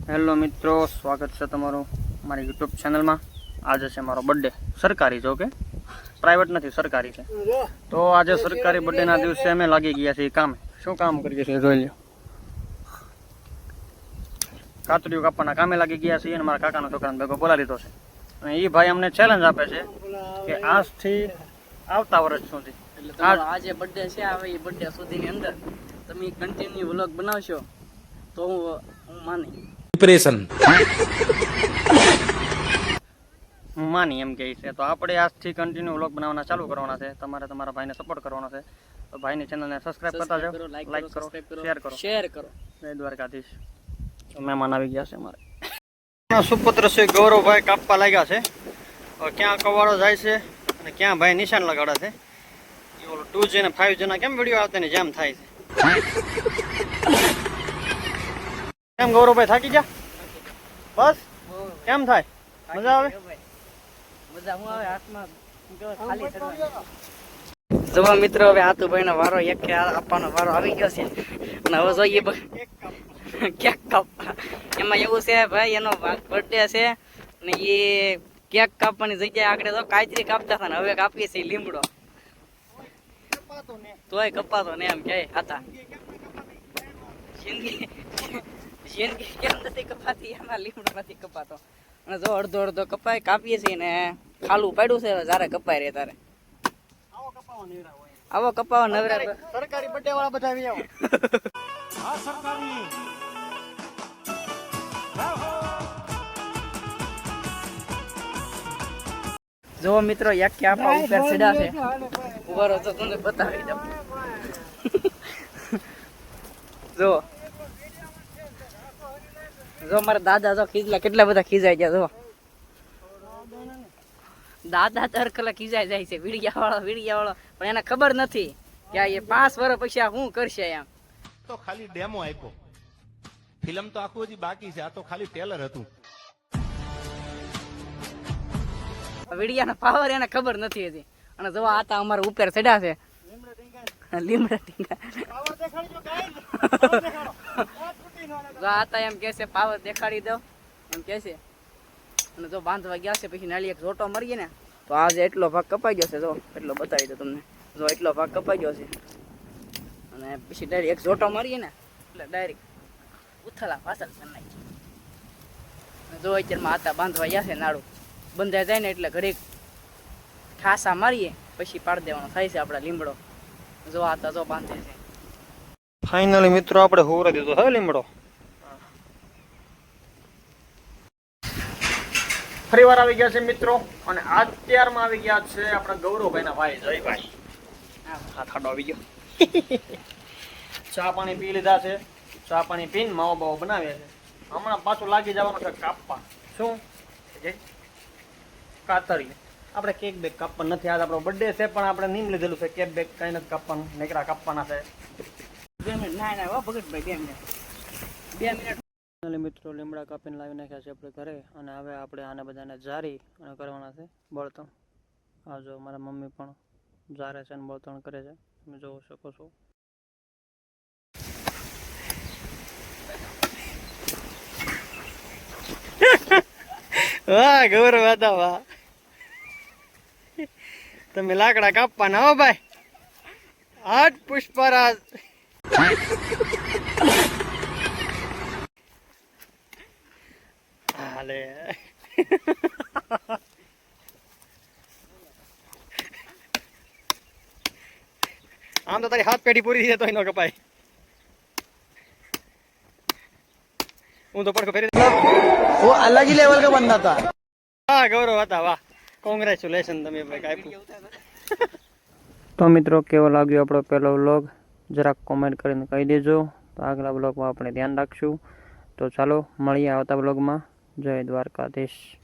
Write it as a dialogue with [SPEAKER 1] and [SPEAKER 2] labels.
[SPEAKER 1] Hello મિત્રો, સ્વાગત છે તમારું મારી યુટ્યુબ ચેનલમાં। આજે છે મારો બર્થડે, સરકારી જો કે પ્રાઇવેટ નથી, સરકારી છે। તો આજે સરકારી બર્થડેના દિવસે અમે લાગી ગયા છીએ કામે। શું કામ કરીએ છીએ જોઈ લો। કાતરીઓ કાપવાના કામે લાગી ગયા છીએ અને મારા કાકાના છોકરાને ભેગો બોલાવી લીધો છે। અને એ ભાઈ અમને ચેલેન્જ આપે છે કે આજથી આવતા વર્ષ સુધી
[SPEAKER 2] આજે બર્થડે છે, આવે એ બર્થડે સુધીની અંદર તમે કન્ટિન્યુ વ્લોગ બનાવશો તો હું માની
[SPEAKER 3] ડિપ્રેશન
[SPEAKER 1] હું માની એમ કહે છે। તો આપણે આજથી કન્ટિન્યુ વ્લોગ બનાવવાના ચાલુ કરવાના છે। તમારે તમારા ભાઈને સપોર્ટ કરવાનો છે। તો ભાઈની ચેનલને સબસ્ક્રાઇબ કરતા જાઓ, લાઈક કરો, શેર કરો। જય દ્વારકાધીશ। તો મહેમાન આવી ગયા છે અમારે। સુપુત્ર શ્રી ગૌરવભાઈ કાપવા લાગ્યા છે। હવે ક્યાં કવાડો જાય છે અને ક્યાં ભાઈ નિશાન લગાડે છે। એ ઓલો 2G અને 5G ના કેમ વિડીયો આવતા ને જેમ થાય છે। કેમ ગૌરવભાઈ થાકી ગયા? બસ કેમ થાય? મજા આવે?
[SPEAKER 2] મજા હું આવે હાથમાં ખાલી જવા મિત્રો, હવે આતુભાઈ નો વારો એક આપવાનો વારો આવી ગયો છે અને હવે જોઈએ કેક કાપવા। એમાં એવું છે ભાઈ, એનો બર્થડે છે અને એ કેક કાપવાની જગ્યાએ આગળ તો કાચરી કાપતા હતા ને હવે કાપીએ છીએ લીમડો। તોય કપાતો ને એમ કે હતા જિંદગી કેમ નથી કપાતી, એમાં લીમડો નથી કપાતો। અને જો અડધો અડધો કપાય કાપીએ છીએ ને ખાલું પાડ્યું છે, જયારે કપાય રે તારે આવો કપાવા નવરા
[SPEAKER 1] સરકારી બર્થડે વાળા બધા આવી આવો।
[SPEAKER 3] આ સરકારી
[SPEAKER 2] જો મિત્રો એક કે આપા ઉપર ચડ્યા છે, ઉભા રહો તો તમને બતાવી દઉં। જો જો મારા દાદા જો ખીજલા કેટલા બધા ખીજાઈ ગયા। જો દાદા દર કલાક ખીજાઈ જાય છે, વીડિયા વાળો પણ એને ખબર નથી કે આ એ 5 વર્ષ પછી આ શું કરશે। એમ
[SPEAKER 3] તો ખાલી ડેમો આપ્યો, ફિલ્મ તો આખું હજી બાકી છે, આ તો ખાલી ટેલર હતું।
[SPEAKER 2] વીડિયાનો પાવર એને ખબર નથી હજી। અને જો આ તા અમારા ઉપર ચડ્યા છે લીમડા ટીંગા। જો આ તા એમ કે છે પાવર દેખાડી દો એમ કે છે। અને જો બાંધવા ગયા છે પછી નાળી એક જોટો મરીએ ને તો આજે એટલો ભાગ કપાઈ ગયો છે। જો એટલો બતાવી દો તમને, જો એટલો ભાગ કપાઈ ગયો છે અને પછી ડાયરેક્ટ એક જોટો મારીએ ને એટલે ડાયરેક્ટ ઉથલા પાછળ કરી નાખી। જો અત્યારમાં આતા બાંધવા ગયા છે, નાળું બંધાઈ જાય ને એટલે ઘડીક ઠાસા મારીએ પછી પાડી દેવાનો થાય છે આપણા લીમડો। જો આતા જો બાંધે છે।
[SPEAKER 1] ફાઇનલી મિત્રો આપણે હોરે દીધો હે લીમડો। ફરી વાર આવી ગયા છે મિત્રો, અને અત્યારમાં આવી ગયા છે આપણા ગૌરવભાઈના ભાઈ જયભાઈ। હાથ ખાડો આવી ગયો। ચા પાણી પી લીધા છે, ચા પાણી પીને માવો બાવો બનાવ્યા છે। હમણાં પાછું લાગી જવાનું છે કાપવા। શું કાતરી આપણે કેક બેક કાપવાનું નથી, આજ આપણો બર્થડે છે પણ આપણે નીમ લીધેલું છે, કેક બેક કઈ નથી કાપવાનું, નીકળા કાપવાના છે।
[SPEAKER 2] 2 મિનિટ ના ભગતભાઈ 2 મિનિટ
[SPEAKER 1] મિત્રો લીમડા કાપીને લાવી નાખ્યા છે આપણે ઘરે, અને હવે આપણે આને બધાને જારી અને કરવાના છે બળતણ। આ જો મારા મમ્મી પણ જારે છે અને બળતણ કરે છે, તમે જોઈ શકો છો। વાહ ગૌરવ હતા, વાહ તમે લાકડા કાપવાના હો ભાઈ। 8 પુષ્પરાજ હાલે। આમ તો તારી હાથ પેઢી પૂરી થઈ તો એનો કપાય। હું તો પડકો ફેરી
[SPEAKER 4] वो अलग ही लेवल का बंदा था।
[SPEAKER 1] વાહ ગૌરવ હતા, વાહ કોંગ્રેચ્યુલેશન, તમે ભાઈ કાપ્યું। તો મિત્રો કેવો લાગ્યો આપણો પહેલો વ્લોગ જરાક કોમેન્ટ કરીને કહી દેજો, તો આગલા વ્લોગમાં આપણે ધ્યાન રાખશું। તો ચાલો મળીએ આવતા વ્લોગમાં। જય દ્વારકાધીશ।